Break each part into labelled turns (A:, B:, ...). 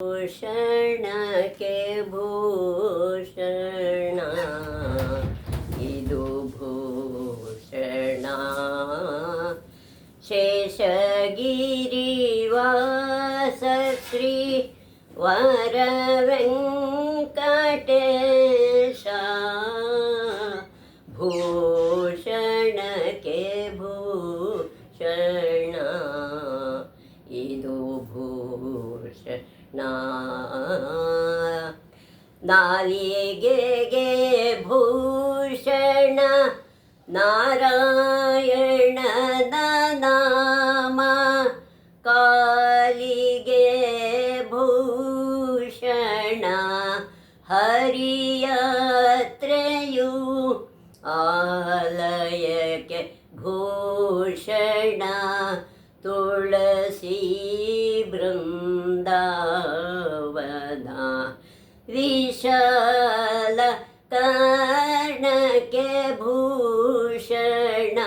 A: ಭೂಷಣ K ಭೂಷಣ ಇದು ಭೂಷಣ ಶೇಷಗಿರಿವಾಸ ಶ್ರೀ ವರ ವೆಂಕಟೇಶ ಭೂಷಣ K ಭೂಷಣ ಇದು ಭೂಷಣ ನಾಲಿಗೆಗೆ ಭೂಷಣ ನಾರಾಯಣನ ನಾಮ ಕಾಲಿಗೆ ಭೂಷಣ ಹರಿಯಾತ್ರೆಯು ಆಲಯಕ್ಕೆ ಭೂಷಣ ತುಳಸಿ ಬೃಂದಾವನ ವಿಶಾಲ ಕರ್ಣಕ್ಕೆ ಭೂಷಣ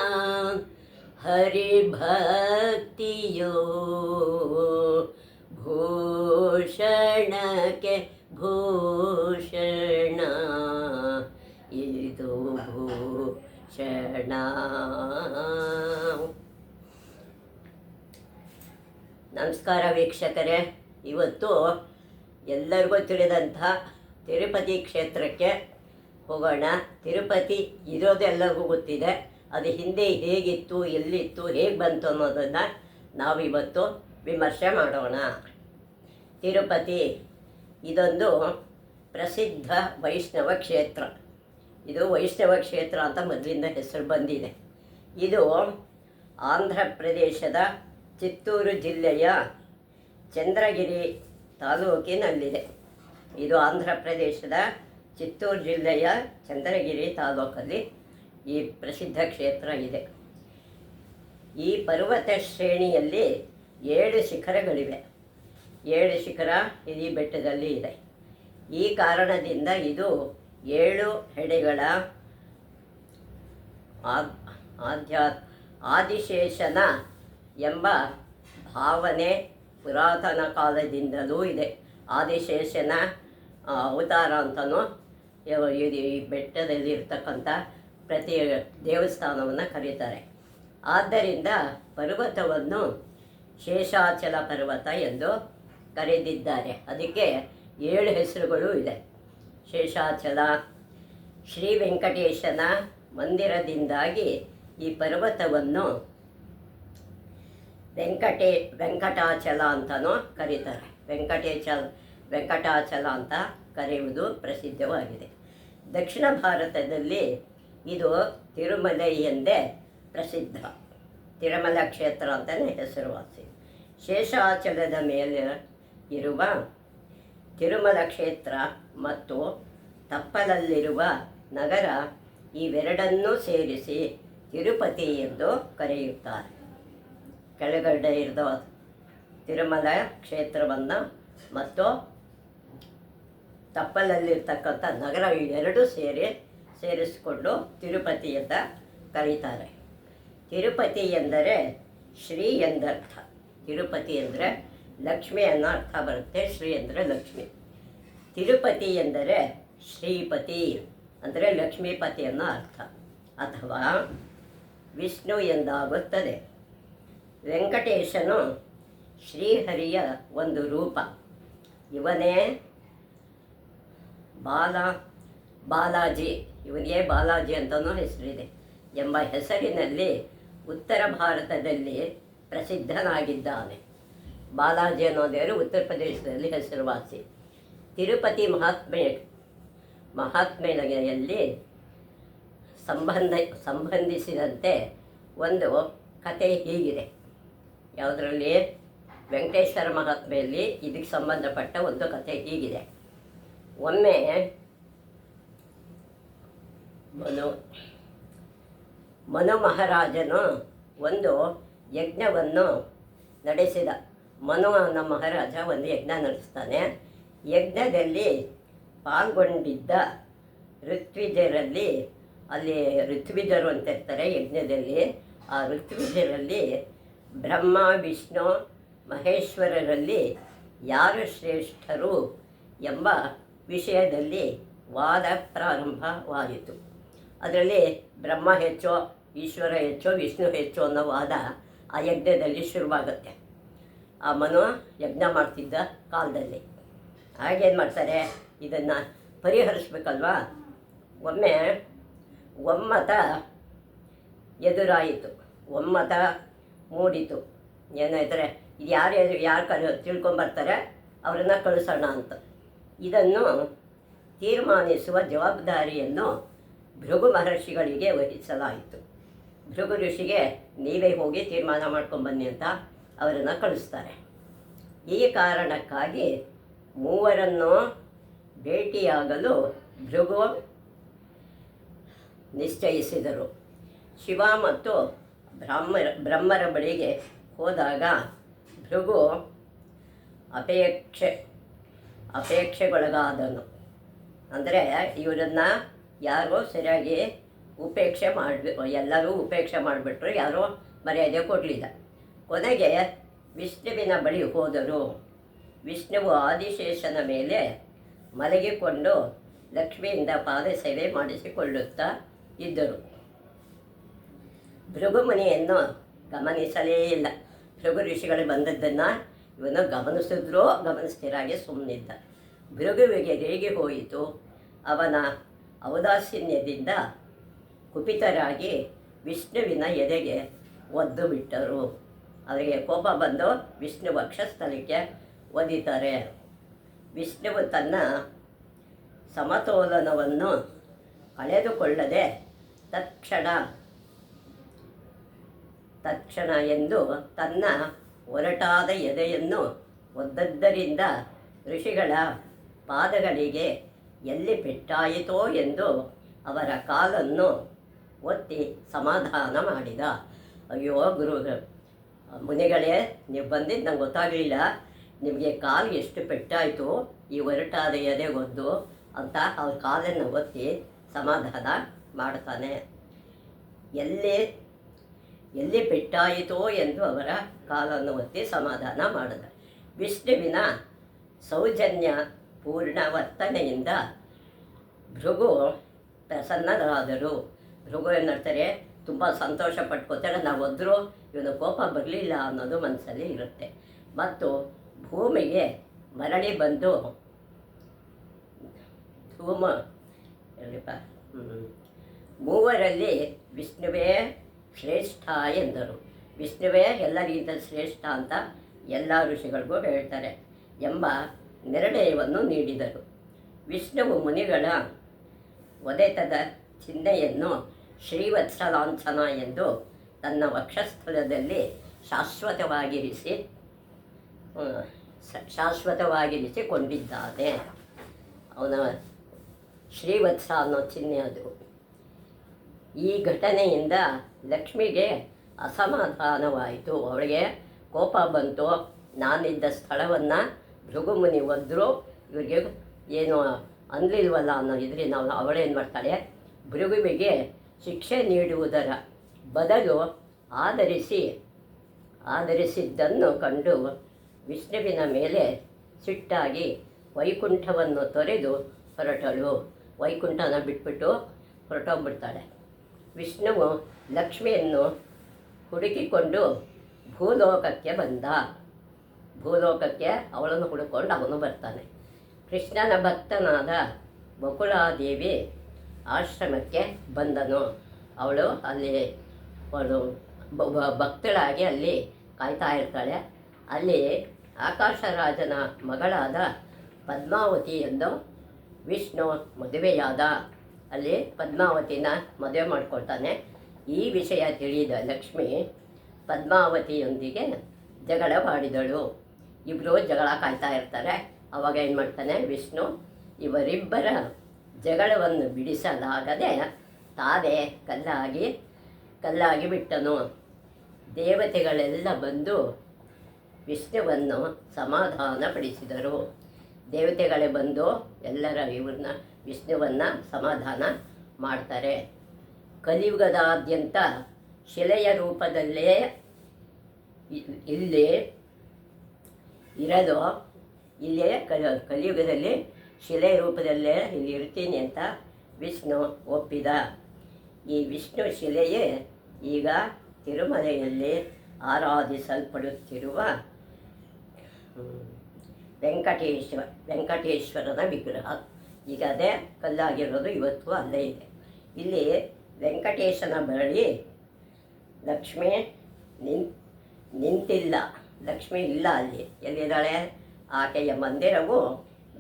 A: ಹರಿಭಕ್ತಿಯೋ ಭೂಷಣಕ್ಕೆ ಭೂಷಣ ಇದು ಭೂಷಣ. ನಮಸ್ಕಾರ ವೀಕ್ಷಕರೇ, ಇವತ್ತು ಎಲ್ಲರಿಗೂ ತಿಳಿದಂಥ ತಿರುಪತಿ ಕ್ಷೇತ್ರಕ್ಕೆ ಹೋಗೋಣ. ತಿರುಪತಿ ಇರೋದೆಲ್ಲರಿಗೂ ಗೊತ್ತಿದೆ, ಅದು ಹಿಂದೆ ಹೇಗಿತ್ತು, ಎಲ್ಲಿತ್ತು, ಹೇಗೆ ಬಂತು ಅನ್ನೋದನ್ನು ನಾವಿವತ್ತು ವಿಮರ್ಶೆ ಮಾಡೋಣ. ತಿರುಪತಿ ಇದೊಂದು ಪ್ರಸಿದ್ಧ ವೈಷ್ಣವ ಕ್ಷೇತ್ರ. ಇದು ವೈಷ್ಣವ ಕ್ಷೇತ್ರ ಅಂತ ಮೊದಲಿಂದ ಹೆಸರು ಬಂದಿದೆ. ಇದು ಆಂಧ್ರ ಪ್ರದೇಶದ ಚಿತ್ತೂರು ಜಿಲ್ಲೆಯ ಚಂದ್ರಗಿರಿ ತಾಲೂಕಿನಲ್ಲಿದೆ. ಇದು ಆಂಧ್ರ ಪ್ರದೇಶದ ಚಿತ್ತೂರು ಜಿಲ್ಲೆಯ ಚಂದ್ರಗಿರಿ ತಾಲೂಕಲ್ಲಿ ಈ ಪ್ರಸಿದ್ಧ ಕ್ಷೇತ್ರ ಇದೆ. ಈ ಪರ್ವತ ಶ್ರೇಣಿಯಲ್ಲಿ 7 ಶಿಖರಗಳಿವೆ. 7 ಶಿಖರ ಈ ಬೆಟ್ಟದಲ್ಲಿ ಇದೆ. ಈ ಕಾರಣದಿಂದ ಇದು 7 ಹೆಡೆಗಳ ಆದಿಶೇಷನ ಎಂಬ ಭಾವನೆ ಪುರಾತನ ಕಾಲದಿಂದಲೂ ಇದೆ. ಆದಿಶೇಷನ ಅವತಾರ ಅಂತಲೂ ಈ ಬೆಟ್ಟದಲ್ಲಿರ್ತಕ್ಕಂಥ ಪ್ರತಿ ದೇವಸ್ಥಾನವನ್ನು ಕರೀತಾರೆ. ಆದ್ದರಿಂದ ಪರ್ವತವನ್ನು ಶೇಷಾಚಲ ಪರ್ವತ ಎಂದು ಕರೆದಿದ್ದಾರೆ. ಅದಕ್ಕೆ 7 ಹೆಸರುಗಳು ಇದೆ. ಶೇಷಾಚಲ, ಶ್ರೀ ವೆಂಕಟೇಶನ ಮಂದಿರದಿಂದಾಗಿ ಈ ಪರ್ವತವನ್ನು ವೆಂಕಟಾಚಲ ಅಂತಲೂ ಕರೀತಾರೆ. ವೆಂಕಟಾಚಲ ಅಂತ ಕರೆಯುವುದು ಪ್ರಸಿದ್ಧವಾಗಿದೆ. ದಕ್ಷಿಣ ಭಾರತದಲ್ಲಿ ಇದು ತಿರುಮಲೆ ಎಂದೇ ಪ್ರಸಿದ್ಧ. ತಿರುಮಲ ಕ್ಷೇತ್ರ ಅಂತಲೇ ಹೆಸರುವಾಸಿ. ಶೇಷಾಚಲದ ಮೇಲೆ ಇರುವ ತಿರುಮಲ ಕ್ಷೇತ್ರ ಮತ್ತು ತಪ್ಪಲಲ್ಲಿರುವ ನಗರ ಇವೆರಡನ್ನೂ ಸೇರಿಸಿ ತಿರುಪತಿ ಎಂದು ಕರೆಯುತ್ತಾರೆ. ಕೆಳಗಡೆ ಇರೋ ತಿರುಮಲ ಕ್ಷೇತ್ರವನ್ನು ಮತ್ತು ತಪ್ಪಲಲ್ಲಿರ್ತಕ್ಕಂಥ ನಗರ ಇವೆರಡೂ ಸೇರಿಸಿಕೊಂಡು ತಿರುಪತಿ ಅಂತ ಕರೀತಾರೆ. ತಿರುಪತಿ ಎಂದರೆ ಶ್ರೀ ಎಂದರ್ಥ. ತಿರುಪತಿ ಅಂದರೆ ಲಕ್ಷ್ಮಿ ಅನ್ನೋ ಅರ್ಥ ಬರುತ್ತೆ. ಶ್ರೀ ಅಂದರೆ ಲಕ್ಷ್ಮಿ. ತಿರುಪತಿ ಎಂದರೆ ಶ್ರೀಪತಿ ಅಂದರೆ ಲಕ್ಷ್ಮೀಪತಿ ಅನ್ನೋ ಅರ್ಥ, ಅಥವಾ ವಿಷ್ಣು ಎಂದಾಗುತ್ತದೆ. ವೆಂಕಟೇಶನು ಶ್ರೀಹರಿಯ ಒಂದು ರೂಪ. ಇವನೇ ಬಾಲಾಜಿ, ಇವನಿಗೆ ಬಾಲಾಜಿ ಅಂತಲೂ ಹೆಸರಿದೆ ಎಂಬ ಹೆಸರಿನಲ್ಲಿ ಉತ್ತರ ಭಾರತದಲ್ಲಿ ಪ್ರಸಿದ್ಧನಾಗಿದ್ದಾನೆ. ಬಾಲಾಜಿ ಅನ್ನೋ ದೇವರು ಉತ್ತರ ಪ್ರದೇಶದಲ್ಲಿ ಹೆಸರುವಾಸಿ. ತಿರುಪತಿ ಮಹಾತ್ಮೆಯಲ್ಲಿ ಸಂಬಂಧಿಸಿದಂತೆ ಒಂದು ಕತೆ ಹೀಗಿದೆ. ಯಾವುದರಲ್ಲಿ? ವೆಂಕಟೇಶ್ವರ ಮಹಾತ್ಮೆಯಲ್ಲಿ ಇದಕ್ಕೆ ಸಂಬಂಧಪಟ್ಟ ಒಂದು ಕತೆ ಹೀಗಿದೆ. ಒಮ್ಮೆ ಮನು ಮಹಾರಾಜನು ಒಂದು ಯಜ್ಞವನ್ನು ನಡೆಸಿದ. ಮನು ಅನ್ನೋ ಮಹಾರಾಜ ಒಂದು ಯಜ್ಞ ನಡೆಸ್ತಾನೆ. ಯಜ್ಞದಲ್ಲಿ ಪಾಲ್ಗೊಂಡಿದ್ದ ಋತ್ವಿಜರಲ್ಲಿ, ಅಲ್ಲಿ ಋತ್ವಿಜರು ಅಂತ ಇರ್ತಾರೆ ಯಜ್ಞದಲ್ಲಿ, ಆ ಋತ್ವಿಜರಲ್ಲಿ ಬ್ರಹ್ಮ, ವಿಷ್ಣು, ಮಹೇಶ್ವರರಲ್ಲಿ ಯಾರು ಶ್ರೇಷ್ಠರು ಎಂಬ ವಿಷಯದಲ್ಲಿ ವಾದ ಪ್ರಾರಂಭವಾಯಿತು. ಅದರಲ್ಲಿ ಬ್ರಹ್ಮ ಹೆಚ್ಚೋ, ಈಶ್ವರ ಹೆಚ್ಚೋ, ವಿಷ್ಣು ಹೆಚ್ಚೋ ಅನ್ನೋ ವಾದ ಆ ಯಜ್ಞದಲ್ಲಿ ಶುರುವಾಗುತ್ತೆ. ಆ ಮನು ಯಜ್ಞ ಮಾಡ್ತಿದ್ದ ಕಾಲದಲ್ಲಿ ಹಾಗೇನು ಮಾಡ್ತಾರೆ, ಇದನ್ನು ಪರಿಹರಿಸ್ಬೇಕಲ್ವಾ. ಒಮ್ಮೆ ಒಮ್ಮತ ಎದುರಾಯಿತು, ಒಮ್ಮತ ಮೂಡಿತು. ಏನಾಯ್ತಾರೆ, ಇದು ಯಾರು ತಿಳ್ಕೊಂಬರ್ತಾರೆ ಅವರನ್ನು ಕಳಿಸೋಣ ಅಂತ. ಇದನ್ನು ತೀರ್ಮಾನಿಸುವ ಜವಾಬ್ದಾರಿಯನ್ನು ಭೃಗು ಮಹರ್ಷಿಗಳಿಗೆ ವಹಿಸಲಾಯಿತು. ಭೃಗು ಋಷಿಗೆ ನೀವೇ ಹೋಗಿ ತೀರ್ಮಾನ ಮಾಡ್ಕೊಂಬನ್ನಿ ಅಂತ ಅವರನ್ನು ಕಳಿಸ್ತಾರೆ. ಈ ಕಾರಣಕ್ಕಾಗಿ ಮೂವರನ್ನು ಭೇಟಿಯಾಗಲು ಭೃಗು ನಿಶ್ಚಯಿಸಿದರು. ಶಿವ ಮತ್ತು ಬ್ರಹ್ಮರ ಬಳಿಗೆ ಹೋದಾಗ ಭೃಗು ಅಪೇಕ್ಷೆಗೊಳಗಾದನು. ಅಂದರೆ ಇವರನ್ನು ಯಾರೋ ಸರಿಯಾಗಿ ಉಪೇಕ್ಷೆ ಎಲ್ಲರೂ ಉಪೇಕ್ಷೆ ಮಾಡಿಬಿಟ್ರು, ಯಾರೋ ಮರ್ಯಾದೆ ಕೊಡಲಿಲ್ಲ. ಕೊನೆಗೆ ವಿಷ್ಣುವಿನ ಬಳಿ ಹೋದರು. ವಿಷ್ಣುವು ಆದಿಶೇಷನ ಮೇಲೆ ಮಲಗಿಕೊಂಡು ಲಕ್ಷ್ಮಿಯಿಂದ ಪಾದ ಸೇವೆ ಮಾಡಿಸಿಕೊಳ್ಳುತ್ತಾ ಇದ್ದರು. ಭೃಗುಮುನಿಯನ್ನು ಗಮನಿಸಲೇ ಇಲ್ಲ. ಭೃಗು ಋಷಿಗಳು ಬಂದದ್ದನ್ನು ಇವನು ಗಮನಿಸ್ತಿರಾಗಿ ಸುಮ್ಮನಿದ್ದ. ಭೃಗುವಿಗೆ ರೇಗಿ ಹೋಯಿತು. ಅವನ ಔದಾಸೀನ್ಯದಿಂದ ಕುಪಿತರಾಗಿ ವಿಷ್ಣುವಿನ ಎದೆಗೆ ಒದ್ದು ಬಿಟ್ಟರು. ಅವರಿಗೆ ಕೋಪ ಬಂದು ವಿಷ್ಣು ವಕ್ಷಸ್ಥಲಕ್ಕೆ ಒದಿತಾರೆ. ವಿಷ್ಣುವು ತನ್ನ ಸಮತೋಲನವನ್ನು ಕಳೆದುಕೊಳ್ಳದೆ ತಕ್ಷಣ ಎಂದು ತನ್ನ ಒರಟಾದ ಎದೆಯನ್ನು ಒದ್ದದ್ದರಿಂದ ಋಷಿಗಳ ಪಾದಗಳಿಗೆ ಎಲ್ಲಿ ಪೆಟ್ಟಾಯಿತೋ ಎಂದು ಅವರ ಕಾಲನ್ನು ಒತ್ತಿ ಸಮಾಧಾನ ಮಾಡಿದ. ಅಯ್ಯೋ ಮುನಿಗಳೇ, ನೀವು ಬಂದಿದ್ದು ನಂಗೆ ಗೊತ್ತಾಗಲಿಲ್ಲ, ನಿಮಗೆ ಕಾಲು ಎಷ್ಟು ಪೆಟ್ಟಾಯಿತು, ಈ ಒರಟಾದ ಎದೆಗೊದ್ದು ಅಂತ ಅವ್ರ ಕಾಲನ್ನು ಒತ್ತಿ ಸಮಾಧಾನ ಮಾಡ್ತಾನೆ. ಎಲ್ಲಿ ಪೆಟ್ಟಾಯಿತೋ ಎಂದು ಅವರ ಕಾಲನ್ನು ಒತ್ತಿ ಸಮಾಧಾನ ಮಾಡಿದ. ವಿಷ್ಣುವಿನ ಸೌಜನ್ಯ ಪೂರ್ಣ ವರ್ತನೆಯಿಂದ ಭೃಗು ಪ್ರಸನ್ನರಾದರು. ಭೃಗು ಏನಂತಾರೆ, ತುಂಬ ಸಂತೋಷ ಪಟ್ಕೋತಾರೆ. ನಾವು ಒದ್ರೂ ಇವನು ಕೋಪ ಬರಲಿಲ್ಲ ಅನ್ನೋದು ಮನಸ್ಸಲ್ಲಿ ಇರುತ್ತೆ. ಮತ್ತು ಭೂಮಿಗೆ ಮರಳಿ ಬಂದು ಮೂವರಲ್ಲಿ ವಿಷ್ಣುವೇ ಶ್ರೇಷ್ಠ ಎಂದರು. ವಿಷ್ಣುವೇ ಎಲ್ಲರಿಗಿಂತ ಶ್ರೇಷ್ಠ ಅಂತ ಎಲ್ಲ ಋಷಿಗಳಿಗೂ ಹೇಳ್ತಾರೆ ಎಂಬ ನಿರ್ಣಯವನ್ನು ನೀಡಿದರು. ವಿಷ್ಣುವು ಮುನಿಗಳ ಒಡೆತದ ಚಿಹ್ನೆಯನ್ನು ಶ್ರೀವತ್ಸಲಾಂಛನ ಎಂದು ತನ್ನ ವಕ್ಷಸ್ಥಲದಲ್ಲಿ ಶಾಶ್ವತವಾಗಿರಿಸಿಕೊಂಡಿದ್ದಾನೆ. ಅವನ ಶ್ರೀವತ್ಸ ಅನ್ನೋ ಚಿಹ್ನೆ ಅದು. ಈ ಘಟನೆಯಿಂದ ಲಕ್ಷ್ಮಿಗೆ ಅಸಮಾಧಾನವಾಯಿತು. ಅವಳಿಗೆ ಕೋಪ ಬಂತು. ನಾನಿದ್ದ ಸ್ಥಳವನ್ನು ಭೃಗುಮುನಿ ಒದ್ದರು, ಇವರಿಗೆ ಏನು ಅನ್ನಲಿಲ್ವಲ್ಲ ಅನ್ನೋ ಇದರಿಂದ ಅವಳೇನು ಮಾಡ್ತಾಳೆ, ಭೃಗುವಿಗೆ ಶಿಕ್ಷೆ ನೀಡುವುದರ ಬದಲು ಆದರಿಸಿದ್ದನ್ನು ಕಂಡು ವಿಷ್ಣುವಿನ ಮೇಲೆ ಸಿಟ್ಟಾಗಿ ವೈಕುಂಠವನ್ನು ತೊರೆದು ಹೊರಟಳು. ವೈಕುಂಠನ ಬಿಟ್ಬಿಟ್ಟು ಹೊರಟೋಗ್ಬಿಡ್ತಾಳೆ. ವಿಷ್ಣುವು ಲಕ್ಷ್ಮಿಯನ್ನು ಹುಡುಕಿಕೊಂಡು ಭೂಲೋಕಕ್ಕೆ ಬಂದ. ಭೂಲೋಕಕ್ಕೆ ಅವಳನ್ನು ಹುಡುಕೊಂಡು ಅವನು ಬರ್ತಾನೆ. ಕೃಷ್ಣನ ಭಕ್ತನಾದ ಬಕುಳಾದೇವಿ ಆಶ್ರಮಕ್ಕೆ ಬಂದನು. ಅವಳು ಭಕ್ತಳಾಗಿ ಅಲ್ಲಿ ಕಾಯ್ತಾ ಇರ್ತಾಳೆ. ಅಲ್ಲಿ ಆಕಾಶರಾಜನ ಮಗಳಾದ ಪದ್ಮಾವತಿಯನ್ನು ವಿಷ್ಣು ಮದುವೆಯಾದ. ಅಲ್ಲಿ ಪದ್ಮಾವತಿನ ಮದುವೆ ಮಾಡ್ಕೊಳ್ತಾನೆ. ಈ ವಿಷಯ ತಿಳಿದ ಲಕ್ಷ್ಮಿ ಪದ್ಮಾವತಿಯೊಂದಿಗೆ ಜಗಳವಾಡಿದಳು. ಇಬ್ಬರು ಜಗಳ ಕಾಯ್ತಾ ಇರ್ತಾರೆ. ಆವಾಗ ಏನು ಮಾಡ್ತಾನೆ ವಿಷ್ಣು, ಇವರಿಬ್ಬರ ಜಗಳವನ್ನು ಬಿಡಿಸಲಾಗದೆ ತಾನೇ ಕಲ್ಲಾಗಿ ಬಿಟ್ಟನು. ದೇವತೆಗಳೆಲ್ಲ ಬಂದು ವಿಷ್ಣುವನ್ನು ಸಮಾಧಾನಪಡಿಸಿದರು. ದೇವತೆಗಳೇ ಬಂದು ವಿಷ್ಣುವನ್ನು ಸಮಾಧಾನ ಮಾಡ್ತಾರೆ. ಕಲಿಯುಗದಾದ್ಯಂತ ಶಿಲೆಯ ರೂಪದಲ್ಲೇ ಇಲ್ಲಿ ಇರಲು ಇಲ್ಲೇ ಕಲಿಯುಗದಲ್ಲಿ ಶಿಲೆ ರೂಪದಲ್ಲೇ ಇಲ್ಲಿ ಇರ್ತೀನಿ ಅಂತ ವಿಷ್ಣು ಒಪ್ಪಿದ. ಈ ವಿಷ್ಣು ಶಿಲೆಯೇ ಈಗ ತಿರುಮಲೆಯಲ್ಲಿ ಆರಾಧಿಸಲ್ಪಡುತ್ತಿರುವ ವೆಂಕಟೇಶ್ವರನ ವಿಗ್ರಹ. ಈಗ ಅದೇ ಕಲ್ಲಾಗಿರೋದು ಇವತ್ತು ಅಲ್ಲೇ ಇದೆ. ಇಲ್ಲಿ ವೆಂಕಟೇಶನ ಬಳಿ ಲಕ್ಷ್ಮಿ ನಿಂತಿಲ್ಲ, ಲಕ್ಷ್ಮಿ ಇಲ್ಲ. ಅಲ್ಲಿ ಎಲ್ಲಿದ್ದಾಳೆ? ಆಕೆಯ ಮಂದಿರವು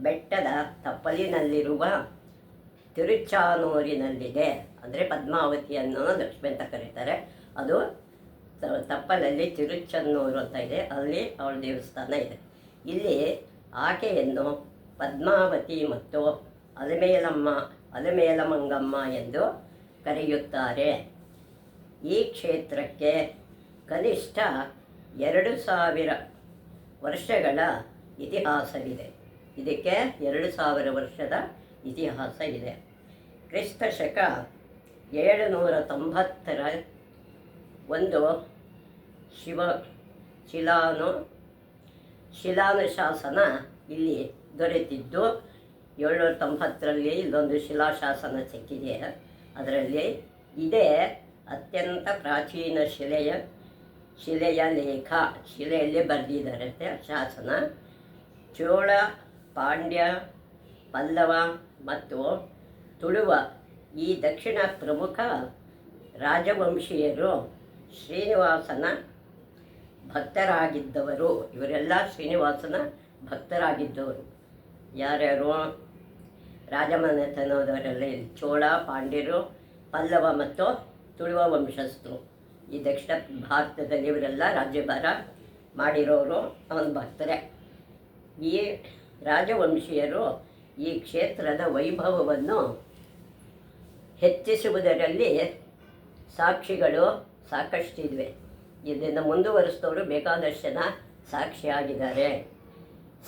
A: ಬೆಟ್ಟದ ತಪ್ಪಲಿನಲ್ಲಿರುವ ತಿರುಚಾನೂರಿನಲ್ಲಿದೆ. ಅಂದರೆ ಪದ್ಮಾವತಿ ಅನ್ನೋ ಲಕ್ಷ್ಮಿ ಅಂತ ಕರೀತಾರೆ. ಅದು ತಪ್ಪಲಲ್ಲಿ ತಿರುಚನ್ನೂರು ಅಂತ ಇದೆ, ಅಲ್ಲಿ ಅವಳ ದೇವಸ್ಥಾನ ಇದೆ. ಇಲ್ಲಿ ಆಕೆಯನ್ನು ಪದ್ಮಾವತಿ ಮತ್ತು ಅಲಮೇಲಮಂಗಮ್ಮ ಎಂದು ಕರೆಯುತ್ತಾರೆ. ಈ ಕ್ಷೇತ್ರಕ್ಕೆ ಕನಿಷ್ಠ 2000 ವರ್ಷಗಳ ಇತಿಹಾಸವಿದೆ. ಇದಕ್ಕೆ 2000 ವರ್ಷದ ಇತಿಹಾಸ ಇದೆ. ಕ್ರಿಸ್ತ ಶಕ 790ರ ಒಂದು ಶಿಲಾನುಶಾಸನ ಇಲ್ಲಿ ದೊರೆತಿದ್ದು, 790ರಲ್ಲಿ ಇಲ್ಲೊಂದು ಶಿಲಾಶಾಸನ ಸಿಕ್ಕಿದೆ. ಅದರಲ್ಲಿ ಇದೇ ಅತ್ಯಂತ ಪ್ರಾಚೀನ ಶಿಲೆಯ ಲೇಖ. ಶಿಲೆಯಲ್ಲಿ ಬರೆದಿದ್ದಾರೆ ಶಾಸನ. ಚೋಳ, ಪಾಂಡ್ಯ, ಪಲ್ಲವ ಮತ್ತು ತುಳುವ ಈ ದಕ್ಷಿಣ ಪ್ರಮುಖ ರಾಜವಂಶೀಯರು ಶ್ರೀನಿವಾಸನ ಭಕ್ತರಾಗಿದ್ದವರು. ಇವರೆಲ್ಲ ಶ್ರೀನಿವಾಸನ ಭಕ್ತರಾಗಿದ್ದವರು. ಯಾರ್ಯಾರು? ರಾಜಮನೆತನದವರಲ್ಲಿ ಚೋಳ, ಪಾಂಡ್ಯರು, ಪಲ್ಲವ ಮತ್ತು ತುಳುವ ವಂಶಸ್ಥರು. ಈ ದಕ್ಷಿಣ ಭಾರತದಲ್ಲಿ ಇವರೆಲ್ಲ ರಾಜ್ಯಭಾರ ಮಾಡಿರೋರು ಅವನ ಭಕ್ತರೇ. ಈ ರಾಜವಂಶೀಯರು ಈ ಕ್ಷೇತ್ರದ ವೈಭವವನ್ನು ಹೆಚ್ಚಿಸುವುದರಲ್ಲಿ ಸಾಕ್ಷಿಗಳು ಸಾಕಷ್ಟಿವೆ. ಇದನ್ನು ಮುಂದುವರಿಸಿದವರು ಬೇಕಾದಷ್ಟು ಜನ ಸಾಕ್ಷಿಯಾಗಿದ್ದಾರೆ.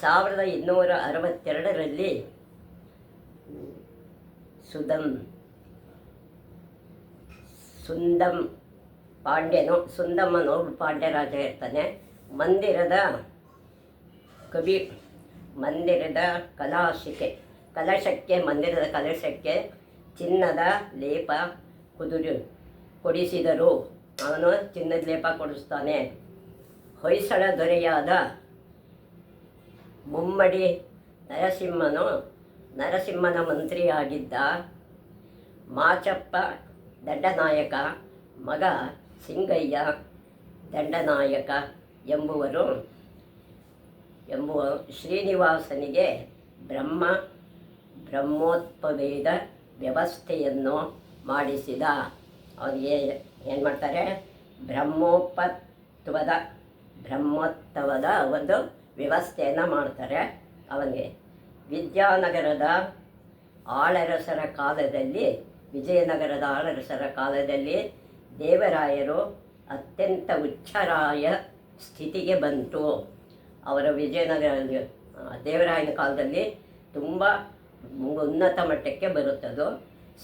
A: 1262ರಲ್ಲಿ ಸುಂದಮ್ಮನೋ ಪಾಂಡ್ಯ ರಾಜ ಇರ್ತಾನೆ. ಮಂದಿರದ ಕಲಶಕ್ಕೆ ಚಿನ್ನದ ಲೇಪ ಕೊಡಿಸಿದರು. ಅವನು ಚಿನ್ನದ ಲೇಪ ಕೊಡಿಸ್ತಾನೆ. ಹೊಯ್ಸಳ ದೊರೆಯಾದ ಮುಮ್ಮಡಿ ನರಸಿಂಹನ ಮಂತ್ರಿಯಾಗಿದ್ದ ಮಾಚಪ್ಪ ದಂಡನಾಯಕ ಮಗ ಸಿಂಗಯ್ಯ ದಂಡನಾಯಕ ಎಂಬುವ ಶ್ರೀನಿವಾಸನಿಗೆ ಬ್ರಹ್ಮೋತ್ಪವೇದ ವ್ಯವಸ್ಥೆಯನ್ನು ಮಾಡಿಸಿದ. ಅವನಿಗೆ ಏನು ಮಾಡ್ತಾರೆ? ಬ್ರಹ್ಮೋತ್ಸವದ ಒಂದು ವ್ಯವಸ್ಥೆಯನ್ನು ಮಾಡ್ತಾರೆ. ಅವನಿಗೆ ವಿಜಯನಗರದ ಆಳರಸರ ಕಾಲದಲ್ಲಿ ದೇವರಾಯರು ಅತ್ಯಂತ ಉಚ್ಚರಾಯ ಸ್ಥಿತಿಗೆ ಬಂತು. ಅವರ ವಿಜಯನಗರದಲ್ಲಿ ದೇವರಾಯನ ಕಾಲದಲ್ಲಿ ತುಂಬ ಉನ್ನತ ಮಟ್ಟಕ್ಕೆ ಬರುತ್ತದು.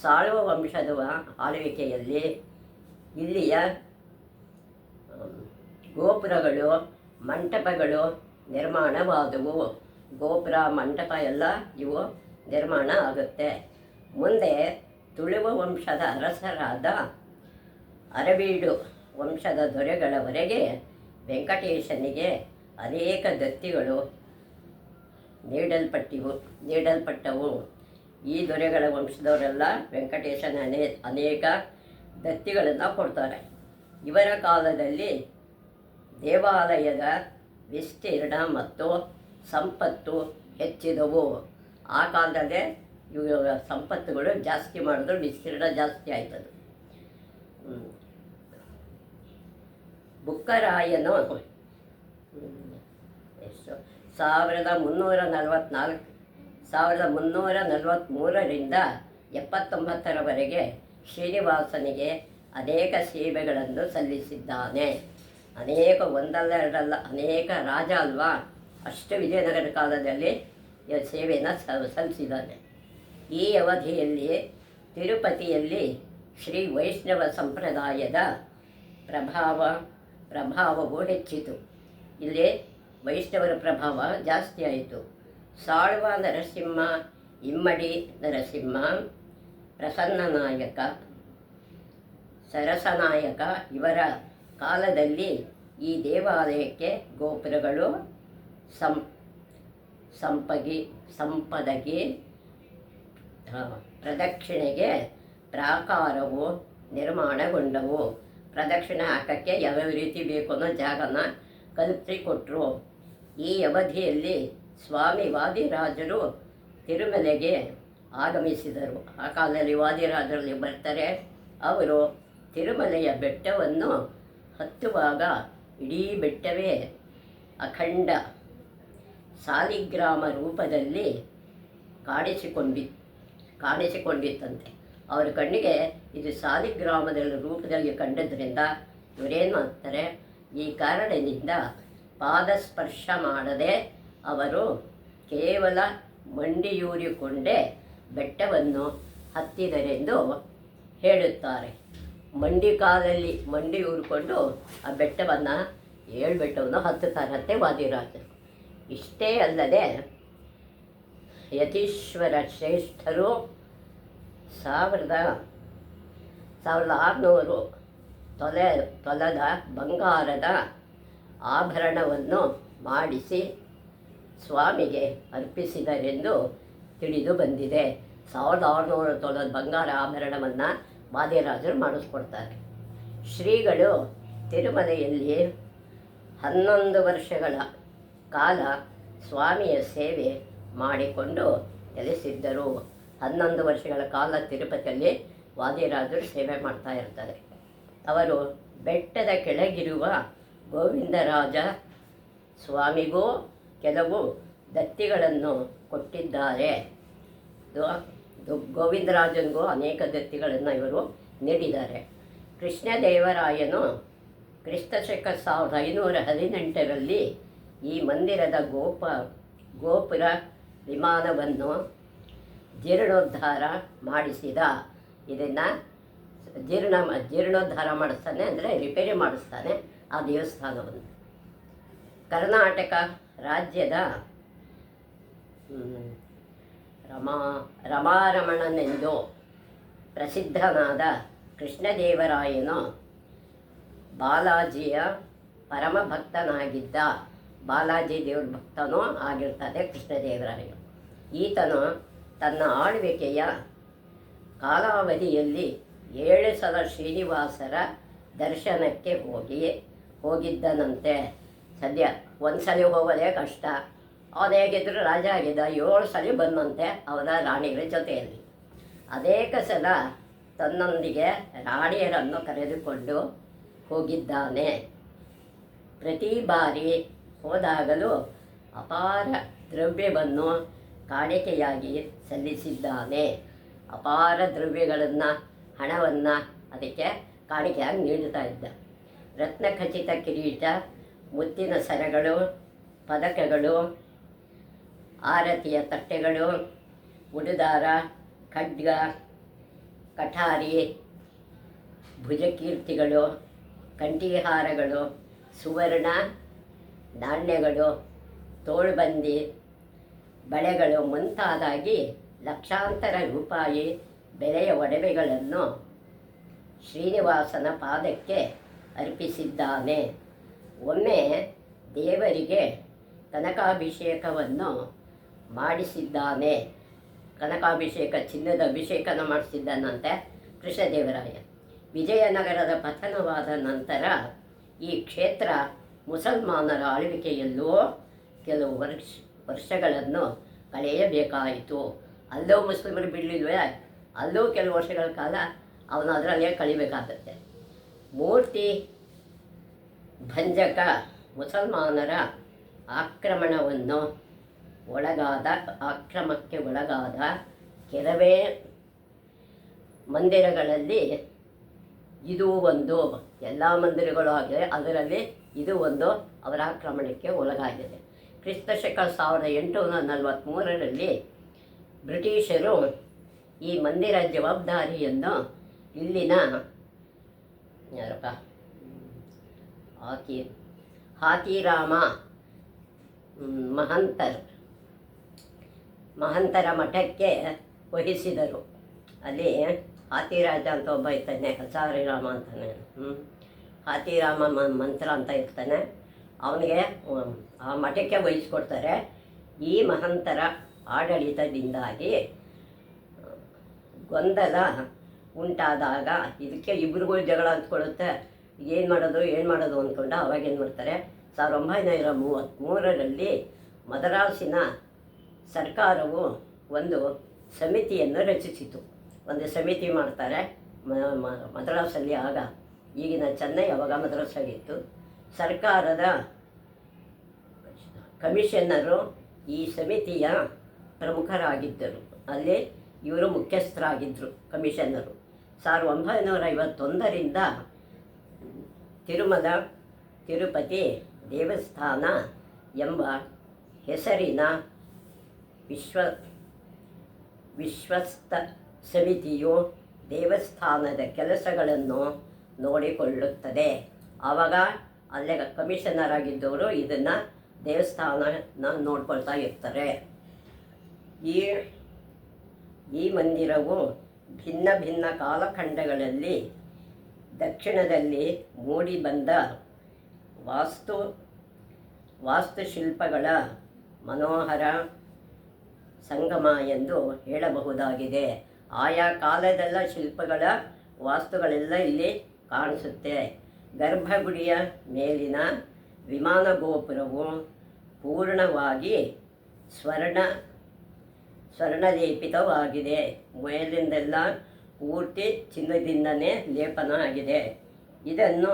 A: ಸಾಳುವ ವಂಶದ ಆಳ್ವಿಕೆಯಲ್ಲಿ ಇಲ್ಲಿಯ ಗೋಪುರಗಳು, ಮಂಟಪಗಳು ನಿರ್ಮಾಣವಾದವು. ಗೋಪುರ, ಮಂಟಪ ಎಲ್ಲ ಇವು ನಿರ್ಮಾಣ ಆಗುತ್ತೆ. ಮುಂದೆ ತುಳುವ ವಂಶದ ಅರಸರಾದ ಅರವೀಡು ವಂಶದ ದೊರೆಗಳವರೆಗೆ ವೆಂಕಟೇಶನಿಗೆ ಅನೇಕ ದತ್ತಿಗಳು ನೀಡಲ್ಪಟ್ಟವು. ಈ ದೊರೆಗಳ ವಂಶದವರೆಲ್ಲ ವೆಂಕಟೇಶನ ಅನೇಕ ದತ್ತಿಗಳನ್ನು ಕೊಡ್ತಾರೆ. ಇವರ ಕಾಲದಲ್ಲಿ ದೇವಾಲಯದ ವಿಸ್ತೀರ್ಣ ಮತ್ತು ಸಂಪತ್ತು ಹೆಚ್ಚಿದವು. ಆ ಕಾಲದಲ್ಲೇ ಇವು ಸಂಪತ್ತುಗಳು ಜಾಸ್ತಿ ಮಾಡಿದ್ರು, ವಿಸ್ತೀರ್ಣ ಜಾಸ್ತಿ ಆಯ್ತದು. ಬುಕ್ಕರಾಯನು 1343ರಿಂದ 79ರವರೆಗೆ ಶ್ರೀನಿವಾಸನಿಗೆ ಅನೇಕ ಸೇವೆಗಳನ್ನು ಸಲ್ಲಿಸಿದ್ದಾನೆ. ಒಂದಲ್ಲ ಎರಡಲ್ಲ, ಅನೇಕ ರಾಜ ಅಲ್ವಾ, ಅಷ್ಟು ವಿಜಯನಗರ ಕಾಲದಲ್ಲಿ ಸೇವೆಯನ್ನು ಸಲ್ಲಿಸಿದ್ದಾನೆ. ಈ ಅವಧಿಯಲ್ಲಿ ತಿರುಪತಿಯಲ್ಲಿ ಶ್ರೀ ವೈಷ್ಣವ ಸಂಪ್ರದಾಯದ ಪ್ರಭಾವವು ಹೆಚ್ಚಿತು. ಇಲ್ಲಿ ವೈಷ್ಣವರ ಪ್ರಭಾವ ಜಾಸ್ತಿ ಆಯಿತು. ಸಾಳ್ವ ನರಸಿಂಹ, ಇಮ್ಮಡಿ ನರಸಿಂಹ, ಪ್ರಸನ್ನನಾಯಕ, ಸರಸನಾಯಕ ಇವರ ಕಾಲದಲ್ಲಿ ಈ ದೇವಾಲಯಕ್ಕೆ ಗೋಪುರಗಳು ಸಂಪದಗಿ ಪ್ರದಕ್ಷಿಣೆಗೆ ಪ್ರಾಕಾರವು ನಿರ್ಮಾಣಗೊಂಡವು. ಪ್ರದಕ್ಷಿಣೆ ಹಾಕೋಕ್ಕೆ ಯಾವ್ಯಾವ ರೀತಿ ಬೇಕು ಅನ್ನೋ ಜಾಗನ ಕಲ್ಪಿಸಿಕೊಟ್ರು. ಈ ಅವಧಿಯಲ್ಲಿ ಸ್ವಾಮಿ ವಾದಿರಾಜರು ತಿರುಮಲೆಗೆ ಆಗಮಿಸಿದರು. ಆ ಕಾಲದಲ್ಲಿ ವಾದಿರಾಜರಲ್ಲಿ ಬರ್ತಾರೆ. ಅವರು ತಿರುಮಲೆಯ ಬೆಟ್ಟವನ್ನು ಹತ್ತುವಾಗ ಇಡೀ ಬೆಟ್ಟವೇ ಅಖಂಡ ಸಾಲಿಗ್ರಾಮ ರೂಪದಲ್ಲಿ ಕಾಣಿಸಿಕೊಂಡಿತ್ತಂತೆ. ಅವರ ಕಣ್ಣಿಗೆ ಇದು ಸಾಲಿಗ್ರಾಮದ ರೂಪದಲ್ಲಿ ಕಂಡದ್ರಿಂದ ಇವರೇನು ಮಾಡ್ತಾರೆ, ಈ ಕಾರಣದಿಂದ ಪಾದಸ್ಪರ್ಶ ಮಾಡದೆ ಅವರು ಕೇವಲ ಮಂಡಿಯೂರಿಕೊಂಡೇ ಬೆಟ್ಟವನ್ನು ಹತ್ತಿದರೆಂದು ಹೇಳುತ್ತಾರೆ. ಕಾಲಲ್ಲಿ ಮಂಡಿಯೂರಿಕೊಂಡು ಆ ಬೆಟ್ಟವನ್ನು 7 ಬೆಟ್ಟವನ್ನು ಹತ್ತುತ್ತಾರಂತೆ ವಾದಿರಾಜರು. ಇಷ್ಟೇ ಅಲ್ಲದೆ ಯತೀಶ್ವರ ಶ್ರೇಷ್ಠರು 1600 ತೊಲದ ಬಂಗಾರದ ಆಭರಣವನ್ನು ಮಾಡಿಸಿ ಸ್ವಾಮಿಗೆ ಅರ್ಪಿಸಿದರೆಂದು ತಿಳಿದು ಬಂದಿದೆ. 1600 ತೊಲದ ಬಂಗಾರ ಆಭರಣವನ್ನು ವಾದಿರಾಜರು ಮಾಡಿಸ್ಕೊಡ್ತಾರೆ. ಶ್ರೀಗಳು ತಿರುಮಲೆಯಲ್ಲಿ 11 ವರ್ಷಗಳ ಕಾಲ ಸ್ವಾಮಿಯ ಸೇವೆ ಮಾಡಿಕೊಂಡು ನೆಲೆಸಿದ್ದರು. 11 ವರ್ಷಗಳ ಕಾಲ ತಿರುಪತಿಯಲ್ಲಿ ವಾದಿರಾಜರು ಸೇವೆ ಮಾಡ್ತಾ ಇರ್ತಾರೆ. ಅವರು ಬೆಟ್ಟದ ಕೆಳಗಿರುವ ಗೋವಿಂದರಾಜ ಸ್ವಾಮಿಗೂ ಕೆಲವು ದತ್ತಿಗಳನ್ನು ಕೊಟ್ಟಿದ್ದಾರೆ. ಗೋವಿಂದರಾಜನಿಗೂ ಅನೇಕ ದತ್ತಿಗಳನ್ನು ಇವರು ನೀಡಿದ್ದಾರೆ. ಕೃಷ್ಣದೇವರಾಯನು ಕ್ರಿಸ್ತಶಕ 1518ರಲ್ಲಿ ಈ ಮಂದಿರದ ಗೋಪುರ ವಿಮಾನವನ್ನು ಜೀರ್ಣೋದ್ಧಾರ ಮಾಡಿಸಿದ. ಇದನ್ನು ಜೀರ್ಣೋದ್ಧಾರ ಮಾಡಿಸ್ತಾನೆ, ಅಂದರೆ ರಿಪೇರಿ ಮಾಡಿಸ್ತಾನೆ ಆ ದೇವಸ್ಥಾನವನ್ನು. ಕರ್ನಾಟಕ ರಾಜ್ಯದ ರಮಾರಮಣನೆಂದು ಪ್ರಸಿದ್ಧನಾದ ಕೃಷ್ಣದೇವರಾಯನು ಬಾಲಾಜಿಯ ಪರಮ ಭಕ್ತನಾಗಿದ್ದ. ಬಾಲಾಜಿ ದೇವ್ರ ಭಕ್ತನೂ ಆಗಿರ್ತಾರೆ ಕೃಷ್ಣದೇವರಾಯನು. ಈತನು ತನ್ನ ಆಳ್ವಿಕೆಯ ಕಾಲಾವಧಿಯಲ್ಲಿ 7 ಸಲ ಶ್ರೀನಿವಾಸರ ದರ್ಶನಕ್ಕೆ ಹೋಗಿದ್ದನಂತೆ. ಸದ್ಯ ಒಂದು ಸಲ ಹೋಗೋದೇ ಕಷ್ಟ. ಅವನು ಹೇಗಿದ್ರು ರಾಜ ಆಗಿದ್ದ. 7 ಸಲ ಬಂದಂತೆ ಅವನ ರಾಣಿಗಳ ಜೊತೆಯಲ್ಲಿ. ಅನೇಕ ಸಲ ತನ್ನೊಂದಿಗೆ ರಾಣಿಯರನ್ನು ಕರೆದುಕೊಂಡು ಹೋಗಿದ್ದಾನೆ. ಪ್ರತಿ ಬಾರಿ ಹೋದಾಗಲೂ ಅಪಾರ ದ್ರವ್ಯವನ್ನು ಕಾಣಿಕೆಯಾಗಿ ಸಲ್ಲಿಸಿದ್ದಾನೆ. ಅಪಾರ ದ್ರವ್ಯಗಳನ್ನು, ಹಣವನ್ನು ಅದಕ್ಕೆ ಕಾಣಿಕೆಯಾಗಿ ನೀಡುತ್ತಾ ಇದ್ದ. ರತ್ನಖಚಿತ ಕಿರೀಟ, ಮುತ್ತಿನ ಸರಗಳು, ಪದಕಗಳು, ಆರತಿಯ ತಟ್ಟೆಗಳು, ಉಡುದಾರ, ಖಡ್ಗ, ಕಠಾರಿ, ಭುಜಕೀರ್ತಿಗಳು, ಕಂಠೀಹಾರಗಳು, ಸುವರ್ಣ ನಾಣ್ಯಗಳು, ತೋಳ್ಬಂದಿ, ಬಳೆಗಳು ಮುಂತಾದಾಗಿ ಲಕ್ಷಾಂತರ ರೂಪಾಯಿ ಬೆಲೆಯ ಒಡವೆಗಳನ್ನು ಶ್ರೀನಿವಾಸನ ಪಾದಕ್ಕೆ ಅರ್ಪಿಸಿದ್ದಾನೆ. ಒಮ್ಮೆ ದೇವರಿಗೆ ಕನಕಾಭಿಷೇಕವನ್ನು ಮಾಡಿಸಿದ್ದಾನೆ. ಕನಕಾಭಿಷೇಕ, ಚಿನ್ನದ ಅಭಿಷೇಕನ ಮಾಡಿಸಿದ್ದಾನಂತೆ ಕೃಷ್ಣದೇವರಾಯ. ವಿಜಯನಗರದ ಪತನವಾದ ನಂತರ ಈ ಕ್ಷೇತ್ರ ಮುಸಲ್ಮಾನರ ಆಳ್ವಿಕೆಯಲ್ಲೂ ಕೆಲವು ವರ್ಷಗಳನ್ನು ಕಳೆಯಬೇಕಾಯಿತು. ಅಲ್ಲೂ ಮುಸ್ಲಿಮರು ಬಿಡಲಿಲ್ವೇ, ಅಲ್ಲೂ ಕೆಲವು ವರ್ಷಗಳ ಕಾಲ ಅವನು ಅದರಲ್ಲೇ ಕಳಿಬೇಕಾಗತ್ತೆ. ಮೂರ್ತಿ ಭಂಜಕ ಮುಸಲ್ಮಾನರ ಆಕ್ರಮಕ್ಕೆ ಒಳಗಾದ ಕೆಲವೇ ಮಂದಿರಗಳಲ್ಲಿ ಇದು ಒಂದು. ಎಲ್ಲ ಮಂದಿರಗಳು ಆಗಿದೆ, ಅದರಲ್ಲಿ ಇದು ಒಂದು ಅವರ ಆಕ್ರಮಣಕ್ಕೆ ಒಳಗಾಗಿದೆ. ಕ್ರಿಸ್ತಶಕ 1843ರಲ್ಲಿ ಬ್ರಿಟಿಷರು ಈ ಮಂದಿರ ಜವಾಬ್ದಾರಿಯನ್ನು ಇಲ್ಲಿನ ಹಾತಿರಾಮ ಮಹಂತರ್ ಮಹಂತರ ಮಠಕ್ಕೆ ವಹಿಸಿದರು. ಅಲ್ಲಿ ಹಾತಿರಾಜ ಅಂತ ಒಬ್ಬ ಇರ್ತಾನೆ, ಹಸಾರಿರಾಮ ಅಂತಾನೆ, ಹಾತಿರಾಮ ಮಂತ್ರ ಅಂತ ಇರ್ತಾನೆ. ಅವನಿಗೆ ಆ ಮಠಕ್ಕೆ ವಹಿಸ್ಕೊಡ್ತಾರೆ. ಈ ಮಹಂತರ ಆಡಳಿತದಿಂದಾಗಿ ಗೊಂದಲ ಉಂಟಾದಾಗ ಇದಕ್ಕೆ ಇಬ್ರಿಗೂ ಜಗಳ ಹತ್ಕೊಳ್ಳುತ್ತೆ. ಏನು ಮಾಡೋದು ಅಂದ್ಕೊಂಡು ಅವಾಗೇನು ಮಾಡ್ತಾರೆ, 1933ರಲ್ಲಿ ಮದ್ರಾಸಿನ ಸರ್ಕಾರವು ಒಂದು ಸಮಿತಿಯನ್ನು ರಚಿಸಿತು. ಒಂದು ಸಮಿತಿ ಮಾಡ್ತಾರೆ ಮದ್ರಾಸಲ್ಲಿ. ಆಗ ಈಗಿನ ಚೆನ್ನೈ ಅವಾಗ ಮದ್ರಾಸಾಗಿತ್ತು. ಸರ್ಕಾರದ ಕಮಿಷನರು ಈ ಸಮಿತಿಯ ಪ್ರಮುಖರಾಗಿದ್ದರು. ಅಲ್ಲಿ ಇವರು ಮುಖ್ಯಸ್ಥರಾಗಿದ್ದರು, ಕಮಿಷನರು. 1951ರಿಂದ ತಿರುಪತಿ ದೇವಸ್ಥಾನ ಎಂಬ ಹೆಸರಿನ ವಿಶ್ವಸ್ತ ಸಮಿತಿಯು ದೇವಸ್ಥಾನದ ಕೆಲಸಗಳನ್ನು ನೋಡಿಕೊಳ್ಳುತ್ತದೆ. ಆವಾಗ ಅಲ್ಲೇ ಕಮಿಷನರ್ ಆಗಿದ್ದವರು ಇದನ್ನು ದೇವಸ್ಥಾನ ನೋಡ್ಕೊಳ್ತಾ ಇರ್ತಾರೆ. ಈ ಮಂದಿರವು ಭಿನ್ನ ಭಿನ್ನ ಕಾಲಖಂಡಗಳಲ್ಲಿ ದಕ್ಷಿಣದಲ್ಲಿ ಮೂಡಿಬಂದ ವಾಸ್ತುಶಿಲ್ಪಗಳ ಮನೋಹರ ಸಂಗಮ ಎಂದು ಹೇಳಬಹುದಾಗಿದೆ. ಆಯಾ ಕಾಲದೆಲ್ಲ ಶಿಲ್ಪಗಳ ವಾಸ್ತುಗಳೆಲ್ಲ ಇಲ್ಲಿ ಕಾಣಿಸುತ್ತೆ. ಗರ್ಭಗುಡಿಯ ಮೇಲಿನ ವಿಮಾನ ಗೋಪುರವು ಪೂರ್ಣವಾಗಿ ಸ್ವರ್ಣಲೇಪಿತವಾಗಿದೆ. ಮೇಲಿಂದೆಲ್ಲ ಪೂರ್ತಿ ಚಿನ್ನದಿಂದನೇ ಲೇಪನ ಆಗಿದೆ. ಇದನ್ನು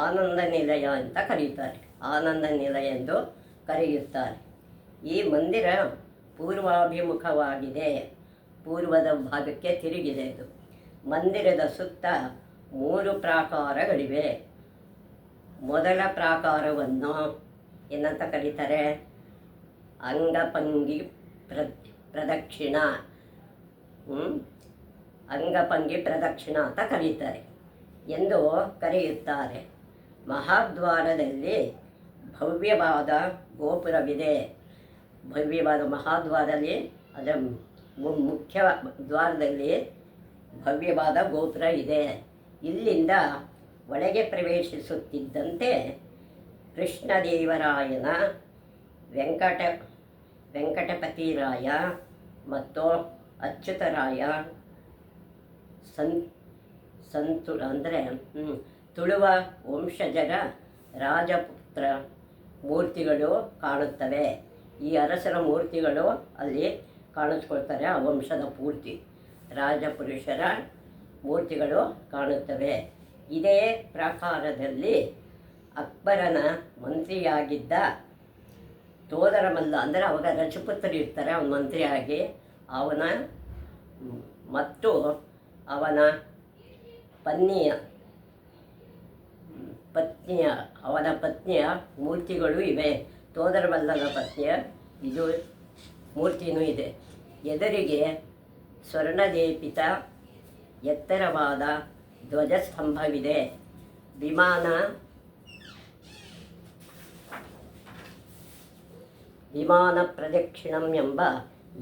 A: ಆನಂದ ನಿಲಯ ಅಂತ ಕರೆಯುತ್ತಾರೆ. ಆನಂದ ನಿಲಯ ಎಂದು ಕರೆಯುತ್ತಾರೆ. ಈ ಮಂದಿರ ಪೂರ್ವಾಭಿಮುಖವಾಗಿದೆ. ಪೂರ್ವದ ಭಾಗಕ್ಕೆ ತಿರುಗಿದೆ. ಇದು ಮಂದಿರದ ಸುತ್ತ 3 ಪ್ರಾಕಾರಗಳಿವೆ. ಮೊದಲ ಪ್ರಾಕಾರವನ್ನು ಏನಂತ ಕರೀತಾರೆ, ಅಂಗಪಂಗಿ ಪ್ರದಕ್ಷಿಣ ಅಂತ ಕರೀತಾರೆ ಎಂದು ಕರೆಯುತ್ತಾರೆ. ಮಹಾದ್ವಾರದಲ್ಲಿ ಭವ್ಯವಾದ ಗೋಪುರವಿದೆ. ಭವ್ಯವಾದ ಮಹಾದ್ವಾರದಲ್ಲಿ, ಅದರ ಮುಖ್ಯ ದ್ವಾರದಲ್ಲಿ ಭವ್ಯವಾದ ಗೋಪುರ ಇದೆ. ಇಲ್ಲಿಂದ ಒಳಗೆ ಪ್ರವೇಶಿಸುತ್ತಿದ್ದಂತೆ ಕೃಷ್ಣದೇವರಾಯನ, ವೆಂಕಟಪತಿರಾಯ ಮತ್ತು ಅಚ್ಯುತರಾಯ ತುಳುವ ವಂಶಜರ ರಾಜಪುತ್ರ ಮೂರ್ತಿಗಳು ಕಾಣುತ್ತವೆ. ಈ ಅರಸರ ಮೂರ್ತಿಗಳು ಅಲ್ಲಿ ಕಾಣಿಸ್ಕೊಳ್ತಾರೆ. ಆ ವಂಶದ ಪೂರ್ತಿ ರಾಜಪುರುಷರ ಮೂರ್ತಿಗಳು ಕಾಣುತ್ತವೆ. ಇದೇ ಪ್ರಾಕಾರದಲ್ಲಿ ಅಕ್ಬರನ ಮಂತ್ರಿಯಾಗಿದ್ದ ತೋದರಮಲ್ಲ, ಅಂದರೆ ಅವಾಗ ರಜಪುತ್ರರು ಇರ್ತಾರೆ, ಅವನ ಮಂತ್ರಿಯಾಗಿ, ಅವನ ಪತ್ನಿಯ ಮೂರ್ತಿಗಳು ಇವೆ. ತೋದರಮಲ್ಲನ ಪತ್ನಿಯ ಇದು ಮೂರ್ತಿನೂ ಇದೆ. ಎದುರಿಗೆ ಸ್ವರ್ಣಲೇಪಿತ ಎತ್ತರವಾದ ಧ್ವಜಸ್ತಂಭವಿದೆ. ವಿಮಾನ ಪ್ರದಕ್ಷಿಣಂ ಎಂಬ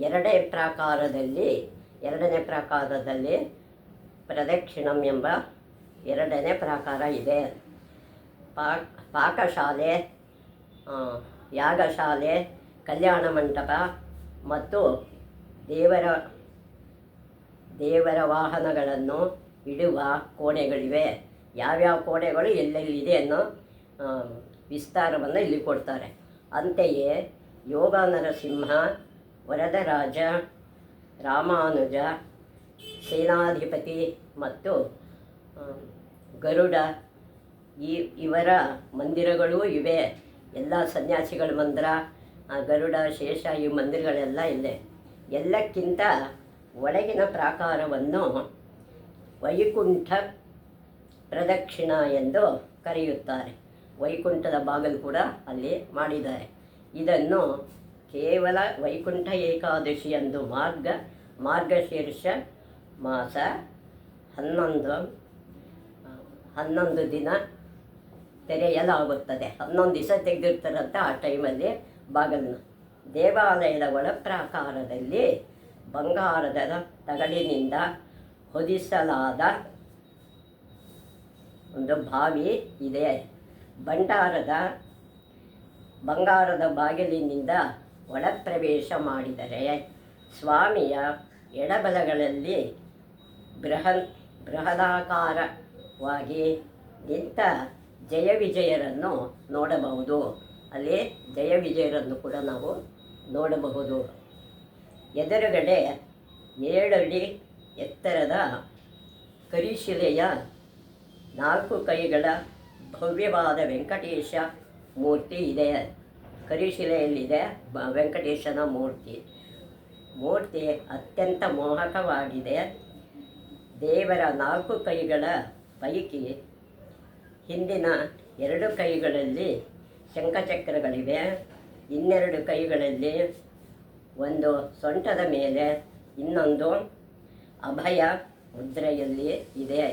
A: ಎರಡನೇ ಪ್ರಾಕಾರದಲ್ಲಿ ಪ್ರದಕ್ಷಿಣಂ ಎಂಬ ಎರಡನೇ ಪ್ರಾಕಾರ ಇದೆ. ಪಾಕಶಾಲೆ, ಯಾಗಶಾಲೆ, ಕಲ್ಯಾಣ ಮಂಟಪ ಮತ್ತು ದೇವರ ವಾಹನಗಳನ್ನು ಇಡುವ ಕೋಣೆಗಳಿವೆ. ಯಾವ್ಯಾವ ಕೋಣೆಗಳು ಎಲ್ಲೆಲ್ಲಿದೆ ಅನ್ನೋ ವಿಸ್ತಾರವನ್ನು ಇಲ್ಲಿ ಕೊಡ್ತಾರೆ. ಅಂತೆಯೇ ಯೋಗ ನರಸಿಂಹ, ವರದರಾಜ, ರಾಮಾನುಜ, ಸೇನಾಧಿಪತಿ ಮತ್ತು ಗರುಡ ಇವರ ಮಂದಿರಗಳೂ ಇವೆ. ಎಲ್ಲ ಸನ್ಯಾಸಿಗಳ ಮಂದಿರ, ಗರುಡ, ಶೇಷ ಈ ಮಂದಿರಗಳೆಲ್ಲ ಇವೆ. ಎಲ್ಲಕ್ಕಿಂತ ಒಳಗಿನ ಪ್ರಾಕಾರವನ್ನು ವೈಕುಂಠ ಪ್ರದಕ್ಷಿಣ ಎಂದು ಕರೆಯುತ್ತಾರೆ. ವೈಕುಂಠದ ಬಾಗಿಲು ಕೂಡ ಅಲ್ಲಿ ಮಾಡಿದ್ದಾರೆ. ಇದನ್ನು ಕೇವಲ ವೈಕುಂಠ ಏಕಾದಶಿ ಎಂದು ಮಾರ್ಗಶೀರ್ಷ ಮಾಸ 11 ದಿನ ತೆರೆಯಲಾಗುತ್ತದೆ. 11 ದಿವಸ ತೆಗೆದಿರ್ತಾರಂತ ಆ ಟೈಮಲ್ಲಿ ಬಾಗಿಲನ್ನು. ದೇವಾಲಯದ ಒಳಪ್ರಾಕಾರದಲ್ಲಿ ಬಂಗಾರದ ತಗಡಿನಿಂದ ಹೊದಿಸಲಾದ ಒಂದು ಬಾವಿ ಇದೆ. ಬಂಗಾರದ ಬಾಗಿಲಿನಿಂದ ಒಳಪ್ರವೇಶ ಮಾಡಿದರೆ ಸ್ವಾಮಿಯ ಎಡಬಲಗಳಲ್ಲಿ ಬೃಹದಾಕಾರವಾಗಿ ನಿಂತ ಜಯ ವಿಜಯರನ್ನು ನೋಡಬಹುದು. ಅಲ್ಲಿ ಜಯ ವಿಜಯರನ್ನು ಕೂಡ ನಾವು ನೋಡಬಹುದು. ಎದುರುಗಡೆ 7 ಅಡಿ ಎತ್ತರದ ಕರಿಶಿಲೆಯ 4 ಕೈಗಳ ಭವ್ಯವಾದ ವೆಂಕಟೇಶ ಮೂರ್ತಿ ಇದೆ. ಕರಿಶಿಲೆಯಲ್ಲಿದೆ ವೆಂಕಟೇಶನ ಮೂರ್ತಿ ಅತ್ಯಂತ ಮೋಹಕವಾಗಿದೆ. ದೇವರ 4 ಕೈಗಳ ಪೈಕಿ ಹಿಂದಿನ 2 ಕೈಗಳಲ್ಲಿ ಶಂಖಚಕ್ರಗಳಿವೆ. ಇನ್ನೆರಡು ಕೈಗಳಲ್ಲಿ ಒಂದು ಸೊಂಟದ ಮೇಲೆ, ಇನ್ನೊಂದು ಅಭಯ ಮುದ್ರೆಯಲ್ಲಿ ಇದೆ.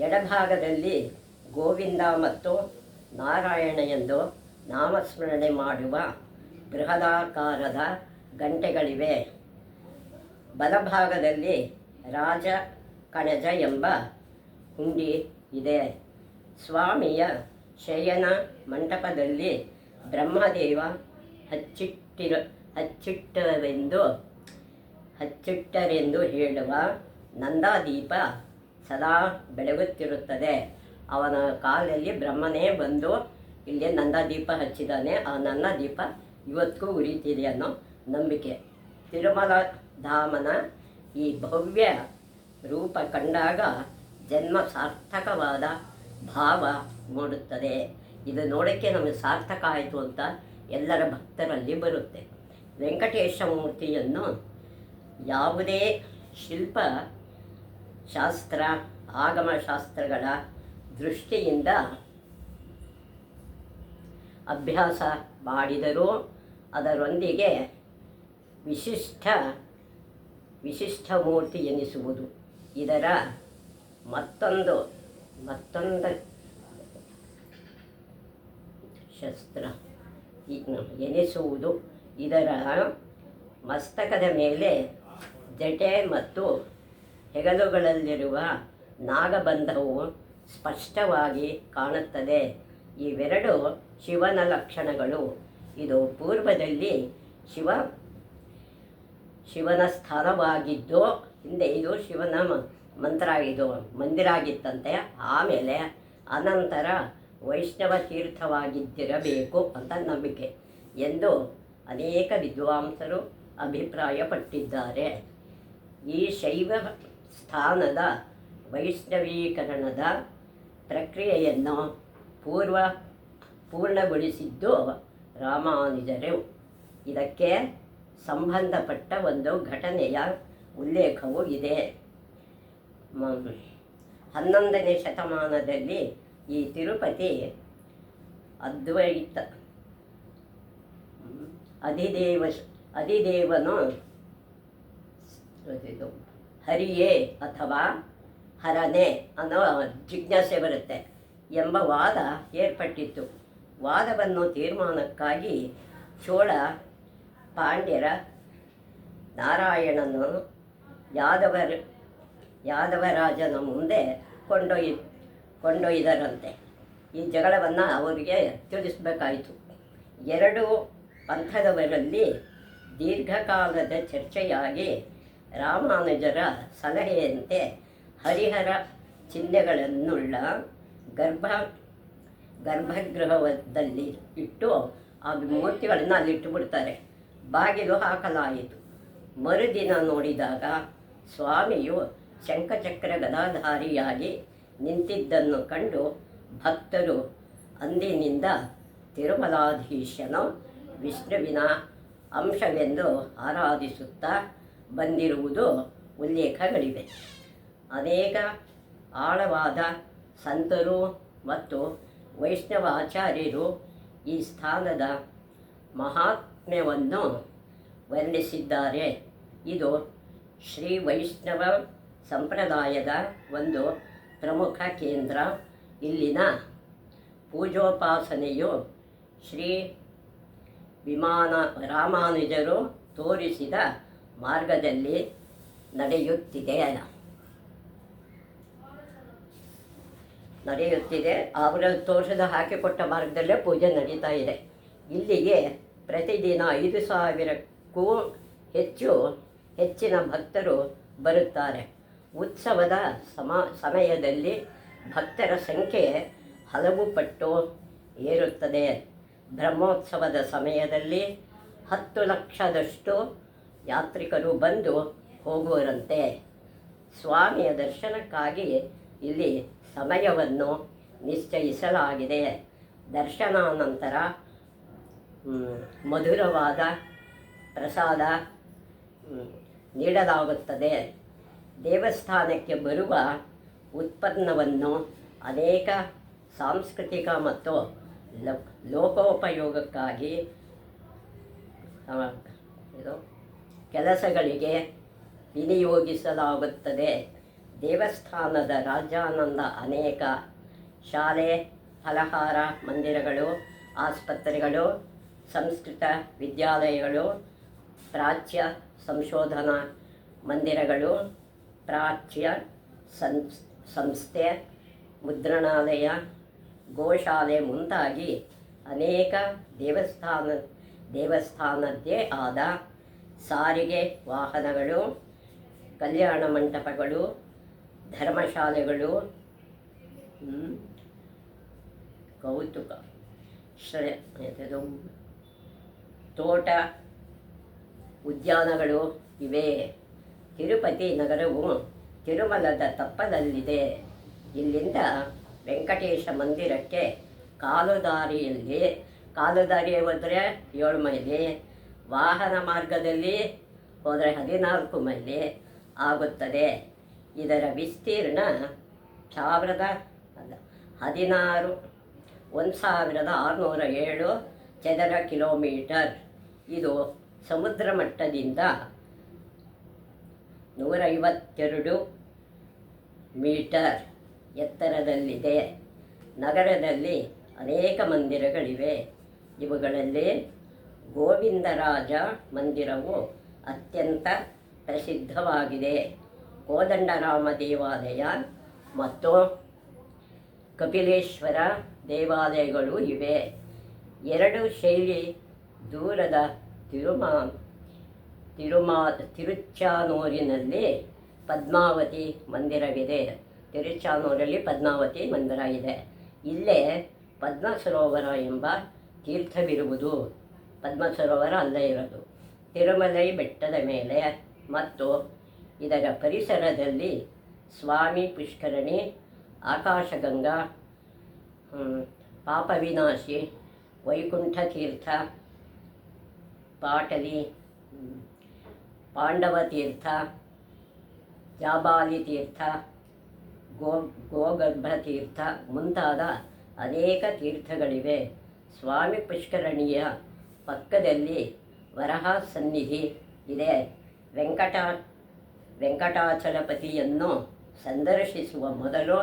A: ಎಡಭಾಗದಲ್ಲಿ ಗೋವಿಂದ ಮತ್ತು ನಾರಾಯಣ ಎಂದು ನಾಮಸ್ಮರಣೆ ಮಾಡುವ ಬೃಹದಾಕಾರದ ಗಂಟೆಗಳಿವೆ. ಬಲಭಾಗದಲ್ಲಿ ರಾಜ ಕಣಜ ಎಂಬ ಹುಂಡಿ ಇದೆ. ಸ್ವಾಮಿಯ ಶಯನ ಮಂಟಪದಲ್ಲಿ ಬ್ರಹ್ಮದೇವ ಹಚ್ಚಿಟ್ಟರೆಂದು ಹೇಳುವ ನಂದಾದೀಪ ಸದಾ ಬೆಳಗುತ್ತಿರುತ್ತದೆ. ಅವನ ಕಾಲಲ್ಲಿ ಬ್ರಹ್ಮನೇ ಬಂದು ಇಲ್ಲಿ ನಂದಾದೀಪ ಹಚ್ಚಿದ್ದಾನೆ. ಆ ನಂದಾದೀಪ ಇವತ್ತಿಗೂ ಉರಿತಿದೆ ಅನ್ನೋ ನಂಬಿಕೆ. ತಿರುಮಲ ಧಾಮನ ಈ ಭವ್ಯ ರೂಪ ಕಂಡಾಗ ಜನ್ಮ ಸಾರ್ಥಕವಾದ ಭಾವ ಮೂಡುತ್ತದೆ. ಇದು ನೋಡೋಕ್ಕೆ ನಮಗೆ ಸಾರ್ಥಕ ಆಯಿತು ಅಂತ ಎಲ್ಲರ ಭಕ್ತರಲ್ಲಿ ಬರುತ್ತೆ. ವೆಂಕಟೇಶ ಮೂರ್ತಿಯನ್ನು ಯಾವುದೇ ಶಿಲ್ಪ ಶಾಸ್ತ್ರ ಆಗಮಶಾಸ್ತ್ರಗಳ ದೃಷ್ಟಿಯಿಂದ ಅಭ್ಯಾಸ ಮಾಡಿದರೂ ಅದರೊಂದಿಗೆ ವಿಶಿಷ್ಟ ಮೂರ್ತಿ ಎನಿಸುವುದು ಇದರ ಮತ್ತೊಂದು ಶಸ್ತ್ರ ಎನಿಸುವುದು. ಇದರ ಮಸ್ತಕದ ಮೇಲೆ ಜಟೆ ಮತ್ತು ಹೆಗಲುಗಳಲ್ಲಿರುವ ನಾಗಬಂಧವು ಸ್ಪಷ್ಟವಾಗಿ ಕಾಣುತ್ತದೆ. ಇವೆರಡು ಶಿವನ ಲಕ್ಷಣಗಳು. ಇದು ಪೂರ್ವದಲ್ಲಿ ಶಿವನ ಸ್ಥಾನವಾಗಿದ್ದು, ಹಿಂದೆ ಇದು ಶಿವನ ಮಂದಿರ ಆಗಿತ್ತಂತೆ. ಆಮೇಲೆ ಅನಂತರ ವೈಷ್ಣವ ತೀರ್ಥವಾಗಿದ್ದಿರಬೇಕು ಅಂತ ನಂಬಿಕೆ ಎಂದು ಅನೇಕ ವಿದ್ವಾಂಸರು ಅಭಿಪ್ರಾಯಪಟ್ಟಿದ್ದಾರೆ. ಈ ಶೈವ ಸ್ಥಾನದ ವೈಷ್ಣವೀಕರಣದ ಪ್ರಕ್ರಿಯೆಯನ್ನು ಪೂರ್ಣಗೊಳಿಸಿದ್ದು ರಾಮಾನುಜರು. ಇದಕ್ಕೆ ಸಂಬಂಧಪಟ್ಟ ಒಂದು ಘಟನೆಯ ಉಲ್ಲೇಖವೂ ಇದೆ. 11ನೇ ಶತಮಾನದಲ್ಲಿ ಈ ತಿರುಪತಿ ಅದ್ವೈತ ಅಧಿದೇವನು ಹರಿಯೇ ಅಥವಾ ಹರನೇ ಅನ್ನೋ ಜಿಜ್ಞಾಸೆ ಬರುತ್ತೆ ಎಂಬ ವಾದ ಏರ್ಪಟ್ಟಿತ್ತು. ವಾದವನ್ನು ತೀರ್ಮಾನಕ್ಕಾಗಿ ಚೋಳ ಪಾಂಡ್ಯರ ನಾರಾಯಣನು ಯಾದವರಾಜನ ಮುಂದೆ ಕೊಂಡೊಯ್ದರಂತೆ. ಈ ಜಗಳವನ್ನು ಅವರಿಗೆ ತಿಳಿಸಬೇಕಾಯಿತು. 2 ಪಂಥದವರಲ್ಲಿ ದೀರ್ಘಕಾಲದ ಚರ್ಚೆಯಾಗಿ ರಾಮಾನುಜರ ಸಲಹೆಯಂತೆ ಹರಿಹರ ಚಿಹ್ನೆಗಳನ್ನುಳ್ಳ ಗರ್ಭಗೃಹದಲ್ಲಿ ಇಟ್ಟು ಆ ಮೂರ್ತಿಗಳನ್ನು ಅಲ್ಲಿಟ್ಟು ಬಿಡ್ತಾರೆ. ಬಾಗಿಲು ಹಾಕಲಾಯಿತು. ಮರುದಿನ ನೋಡಿದಾಗ ಸ್ವಾಮಿಯು ಶಂಖಚಕ್ರ ಗದಾಧಾರಿಯಾಗಿ ನಿಂತಿದ್ದನ್ನು ಕಂಡು ಭಕ್ತರು ಅಂದಿನಿಂದ ತಿರುಮಲಾಧೀಶನು ವಿಷ್ಣುವಿನ ಅಂಶವೆಂದು ಆರಾಧಿಸುತ್ತಾ ಬಂದಿರುವುದು ಉಲ್ಲೇಖಗಳಿವೆ. ಅನೇಕ ಆಳವಾದ ಸಂತರು ಮತ್ತು ವೈಷ್ಣವ ಆಚಾರ್ಯರು ಈ ಸ್ಥಾನದ ಮಹಾತ್ಮ್ಯವನ್ನು ವರ್ಣಿಸಿದ್ದಾರೆ. ಇದು ಶ್ರೀ ವೈಷ್ಣವ ಸಂಪ್ರದಾಯದ ಒಂದು ಪ್ರಮುಖ ಕೇಂದ್ರ. ಇಲ್ಲಿನ ಪೂಜೋಪಾಸನೆಯು ಶ್ರೀ ವಿಮಾನ ರಾಮಾನುಜರು ತೋರಿಸಿದ ಮಾರ್ಗದಲ್ಲಿ ನಡೆಯುತ್ತಿದೆ. ಅವರ ತೋರಿಸಿದ ಹಾಕಿಕೊಟ್ಟ ಮಾರ್ಗದಲ್ಲೇ ಪೂಜೆ ನಡೀತಾ ಇದೆ. ಇಲ್ಲಿಗೆ ಪ್ರತಿದಿನ 5,000ಕ್ಕೂ ಹೆಚ್ಚಿನ ಭಕ್ತರು ಬರುತ್ತಾರೆ. ಉತ್ಸವದ ಸಮಯದಲ್ಲಿ ಭಕ್ತರ ಸಂಖ್ಯೆ ಹಲವು ಪಟ್ಟು ಏರುತ್ತದೆ. ಬ್ರಹ್ಮೋತ್ಸವದ ಸಮಯದಲ್ಲಿ 10 ಲಕ್ಷದಷ್ಟು ಯಾತ್ರಿಕರು ಬಂದು ಹೋಗುವರಂತೆ. ಸ್ವಾಮಿಯ ದರ್ಶನಕ್ಕಾಗಿ ಇಲ್ಲಿ ಸಮಯವನ್ನು ನಿಶ್ಚಯಿಸಲಾಗಿದೆ. ದರ್ಶನಾನಂತರ ಮಧುರವಾದ ಪ್ರಸಾದ ನೀಡಲಾಗುತ್ತದೆ. ದೇವಸ್ಥಾನಕ್ಕೆ ಬರುವ ಉತ್ಪನ್ನವನ್ನು ಅನೇಕ ಸಾಂಸ್ಕೃತಿಕ ಮತ್ತು ಲೋಕೋಪಯೋಗಕ್ಕಾಗಿ ಕೆಲಸಗಳಿಗೆ ವಿನಿಯೋಗಿಸಲಾಗುತ್ತದೆ. ದೇವಸ್ಥಾನದ ರಾಜಾನಂದ ಅನೇಕ ಶಾಲೆ, ಫಲಹಾರ ಮಂದಿರಗಳು, ಆಸ್ಪತ್ರೆಗಳು, ಸಂಸ್ಕೃತ ವಿದ್ಯಾಲಯಗಳು, ಪ್ರಾಚ್ಯ ಸಂಶೋಧನಾ ಮಂದಿರಗಳು, ಪ್ರಾಚ್ಯ ಸಂಸ್ಥೆ, ಮುದ್ರಣಾಲಯ, ಗೋಶಾಲೆ ಮುಂತಾಗಿ ಅನೇಕ ದೇವಸ್ಥಾನದ್ದೇ ಆದ ಸಾರಿಗೆ ವಾಹನಗಳು, ಕಲ್ಯಾಣ ಮಂಟಪಗಳು, ಧರ್ಮಶಾಲೆಗಳು, ಕೌತುಕ ತೋಟ, ಉದ್ಯಾನಗಳು ಇವೆ. ತಿರುಪತಿ ನಗರವು ತಿರುಮಲದ ತಪ್ಪಲಲ್ಲಿದೆ. ಇಲ್ಲಿಂದ ವೆಂಕಟೇಶ ಮಂದಿರಕ್ಕೆ ಕಾಲುದಾರಿ ಹೋದರೆ 7 ಮೈಲಿ, ವಾಹನ ಮಾರ್ಗದಲ್ಲಿ ಹೋದರೆ 14 ಮೈಲಿ ಆಗುತ್ತದೆ. ಇದರ ವಿಸ್ತೀರ್ಣ 1,607 ಚದರ ಕಿಲೋಮೀಟರ್. ಇದು ಸಮುದ್ರ ಮಟ್ಟದಿಂದ 152 ಮೀಟರ್ ಎತ್ತರದಲ್ಲಿದೆ. ನಗರದಲ್ಲಿ ಅನೇಕ ಮಂದಿರಗಳಿವೆ. ಇವುಗಳಲ್ಲಿ ಗೋವಿಂದರಾಜ ಮಂದಿರವು ಅತ್ಯಂತ ಪ್ರಸಿದ್ಧವಾಗಿದೆ. ಕೋದಂಡರಾಮ ದೇವಾಲಯ ಮತ್ತು ಕಪಿಲೇಶ್ವರ ದೇವಾಲಯಗಳು ಇವೆ. 2 ಶೈಲಿ ದೂರದ ತಿರುಚಾನೂರಿನಲ್ಲಿ ಪದ್ಮಾವತಿ ಮಂದಿರವಿದೆ. ತಿರುಚಾನೂರಲ್ಲಿ ಪದ್ಮಾವತಿ ಮಂದಿರ ಇದೆ. ಇಲ್ಲೇ ಪದ್ಮ ಸರೋವರ ಎಂಬ ತೀರ್ಥವಿರುವುದು. ಪದ್ಮ ಸರೋವರ ಅಲ್ಲೇ ಇರೋದು ತಿರುಮಲೈ ಬೆಟ್ಟದ ಮೇಲೆ ಮತ್ತು ಇದರ ಪರಿಸರದಲ್ಲಿ ಸ್ವಾಮಿ ಪುಷ್ಕರಣಿ, ಆಕಾಶಗಂಗಾ, ಪಾಪವಿನಾಶಿ, ವೈಕುಂಠ ತೀರ್ಥ, ಪಾಟಲಿ, ಪಾಂಡವ ತೀರ್ಥ, ಜಾಬಾಲಿ ತೀರ್ಥ, ಗೋಗರ್ಭ ತೀರ್ಥ ಮುಂತಾದ ಅನೇಕ ತೀರ್ಥಗಳಿವೆ. ಸ್ವಾಮಿ ಪುಷ್ಕರಣಿಯ ಪಕ್ಕದಲ್ಲಿ ವರಹ ಸನ್ನಿಧಿ ಇದೆ. ವೆಂಕಟಾಚಲಪತಿಯನ್ನು ಸಂದರ್ಶಿಸುವ ಮೊದಲು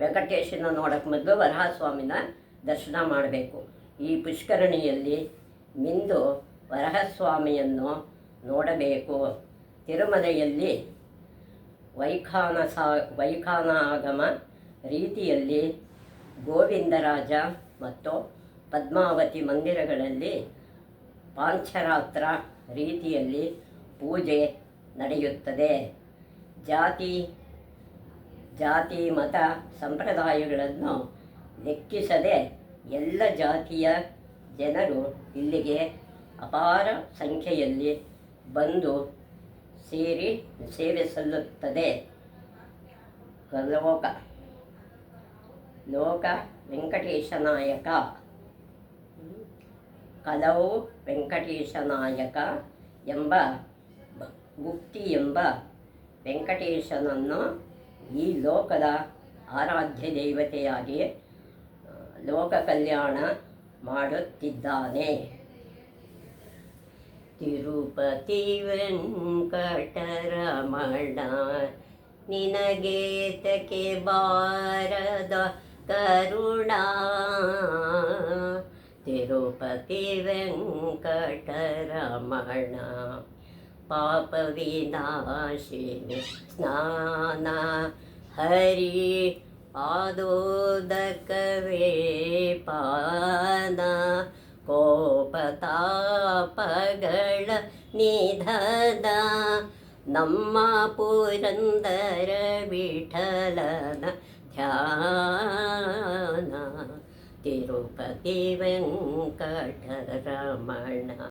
A: ವೆಂಕಟೇಶನ ನೋಡೋಕ್ಕೆ ಮೊದಲು ವರಹ ಸ್ವಾಮಿನ ದರ್ಶನ ಮಾಡಬೇಕು. ಈ ಪುಷ್ಕರಣಿಯಲ್ಲಿ ಮಿಂದು ವರಹಸ್ವಾಮಿಯನ್ನು ನೋಡಬೇಕು. ತಿರುಮಲೆಯಲ್ಲಿ ವೈಖಾನಾಗಮ ರೀತಿಯಲ್ಲಿ ಗೋವಿಂದರಾಜ ಮತ್ತು ಪದ್ಮಾವತಿ ಮಂದಿರಗಳಲ್ಲಿ ಪಾಂಚರಾತ್ರ ರೀತಿಯಲ್ಲಿ ಪೂಜೆ ನಡೆಯುತ್ತದೆ. ಜಾತಿ ಮತ ಸಂಪ್ರದಾಯಗಳನ್ನು ಲೆಕ್ಕಿಸದೆ ಎಲ್ಲ ಜಾತಿಯ ಜನರು ಇಲ್ಲಿಗೆ ಅಪಾರ ಸಂಖ್ಯೆಯಲ್ಲಿ ಬಂದು ಸೇವೆ ಸಲ್ಲುತ್ತದೆ. ಲೋಕ ವೆಂಕಟೇಶನಾಯಕ ಕಲವು ವೆಂಕಟೇಶನಾಯಕ ಎಂಬ ಗುಪ್ತಿ ಎಂಬ ವೆಂಕಟೇಶನನ್ನು ಈ ಲೋಕದ ಆರಾಧ್ಯ ದೇವತೆಯಾಗಿ ಲೋಕ ಕಲ್ಯಾಣ ಮಾಡುತ್ತಿದ್ದಾನೆ. ತಿರುಪತಿ ವೆಂಕಟರಮಣ ನಿನಗೇತಕ್ಕೆ ಬಾರದ ಕರುಣಾ, ತಿರುಪತಿ ವೆಂಕಟರಮಣ ಪಾಪ ವಿನಾಶಿನಿ ಸ್ನಾನ ಹರಿ ಪಾದೋದಕವೇ ಪಾನ ಕೋಪತಾಪಗಳ ನಿಧನ ನಮ್ಮ ಪುರಂದರ ವಿಠಲನ ಧ್ಯಾನ ತಿರುಪತಿ ವೆಂಕಟರಮಣ.